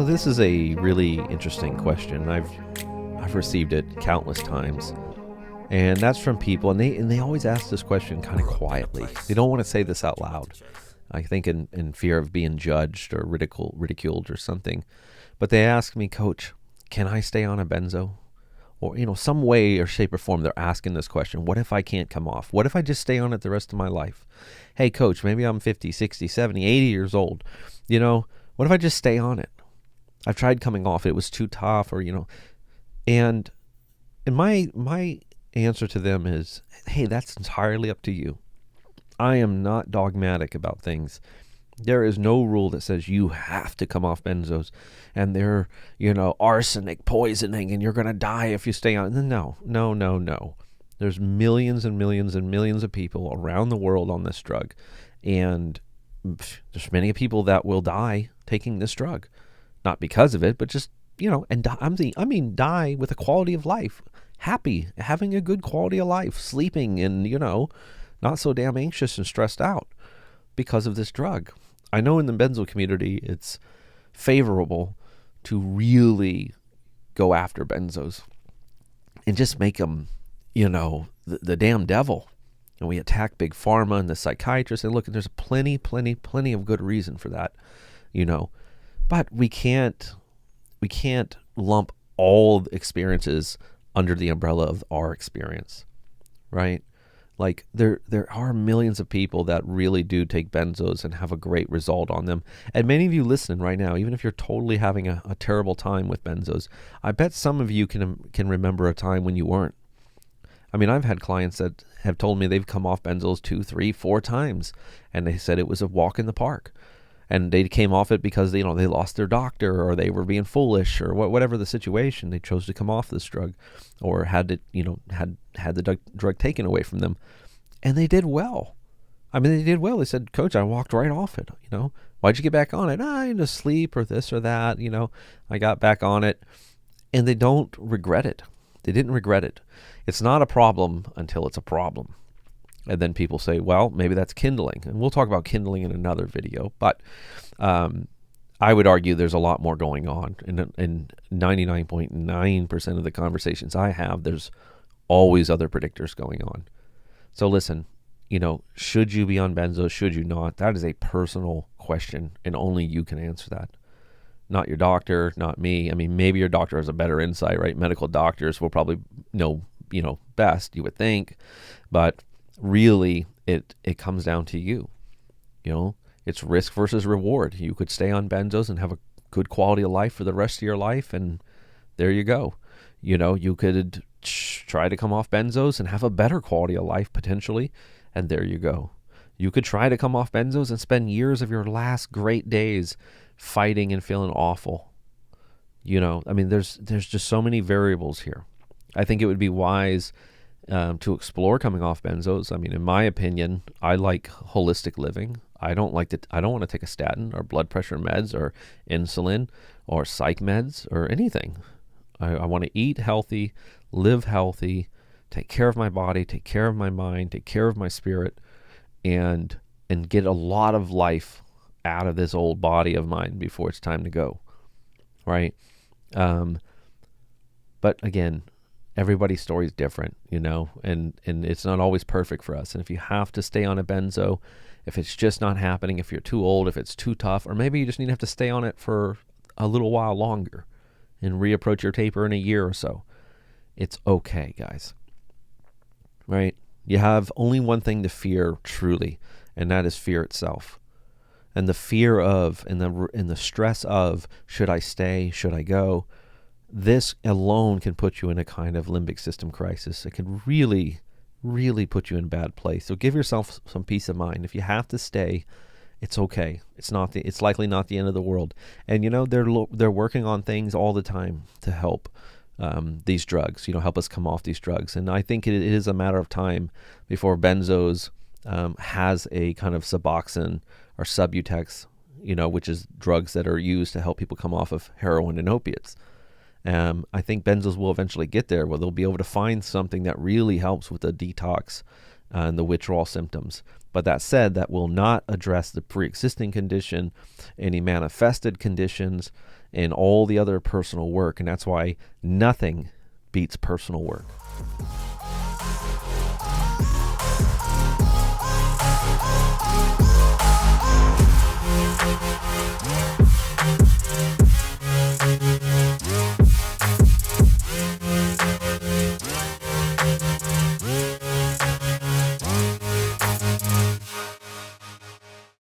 Well, this is a really interesting question. I've received it countless times, and that's from people, and they always ask this question kind of quietly. They don't want to say this out loud. I think in fear of being judged or ridiculed or something. But they ask me, Coach, can I stay on a benzo? Or, some way or shape or form, they're asking this question. What if I can't come off? What if I just stay on it the rest of my life? Hey, Coach, maybe I'm 50, 60, 70, 80 years old. What if I just stay on it? I've tried coming off. It was too tough and my answer to them is, hey, that's entirely up to you. I am not dogmatic about things. There is no rule that says you have to come off benzos and they're, arsenic poisoning and you're going to die if you stay on. No. There's millions and millions and millions of people around the world on this drug. And there's many people that will die taking this drug. Not because of it, but just, and die with a quality of life. Happy, having a good quality of life, sleeping and, not so damn anxious and stressed out because of this drug. I know in the benzo community, it's favorable to really go after benzos and just make them, the damn devil. And we attack big pharma and the psychiatrists. And look, there's plenty of good reason for that, But we can't lump all experiences under the umbrella of our experience, right? Like there are millions of people that really do take benzos and have a great result on them. And many of you listening right now, even if you're totally having a terrible time with benzos, I bet some of you can remember a time when you weren't. I mean, I've had clients that have told me they've come off benzos 2, 3, 4 times, and they said it was a walk in the park. And they came off it because they lost their doctor, or they were being foolish, or whatever the situation. They chose to come off this drug, or had the drug taken away from them, and they did well. I mean, they did well. They said, "Coach, I walked right off it. Why'd you get back on it? I had sleep or this or that. I got back on it," and they don't regret it. They didn't regret it. It's not a problem until it's a problem. And then people say, well, maybe that's kindling. And we'll talk about kindling in another video. But I would argue there's a lot more going on. In 99.9% of the conversations I have, there's always other predictors going on. So listen, should you be on benzos? Should you not? That is a personal question, and only you can answer that. Not your doctor, not me. I mean, maybe your doctor has a better insight, right? Medical doctors will probably know, best, you would think. But really, it comes down to you. It's risk versus reward. You could stay on benzos and have a good quality of life for the rest of your life, and there you go. You could try to come off benzos and have a better quality of life potentially, and there you go. You could try to come off benzos and spend years of your last great days fighting and feeling awful. I mean, there's just so many variables here. I think it would be wise to explore coming off benzos. I mean, in my opinion, I like holistic living. I don't want to take a statin or blood pressure meds or insulin or psych meds or anything. I want to eat healthy, live healthy, take care of my body, take care of my mind, take care of my spirit, and get a lot of life out of this old body of mine before it's time to go, right? But again, everybody's story is different, and it's not always perfect for us. And if you have to stay on a benzo, if it's just not happening, if you're too old, if it's too tough, or maybe you just need to have to stay on it for a little while longer and reapproach your taper in a year or so, it's okay, guys, right? You have only one thing to fear truly, and that is fear itself. And the fear of, and the stress of, should I stay, should I go? This alone can put you in a kind of limbic system crisis. It can really, really put you in a bad place. So give yourself some peace of mind. If you have to stay, it's okay. It's likely not the end of the world. And they're working on things all the time to help these drugs. Help us come off these drugs. And I think it is a matter of time before benzos has a kind of Suboxone or Subutex, which is drugs that are used to help people come off of heroin and opiates. I think benzos will eventually get there where they'll be able to find something that really helps with the detox and the withdrawal symptoms. But that said, that will not address the pre-existing condition, any manifested conditions, and all the other personal work. And that's why nothing beats personal work.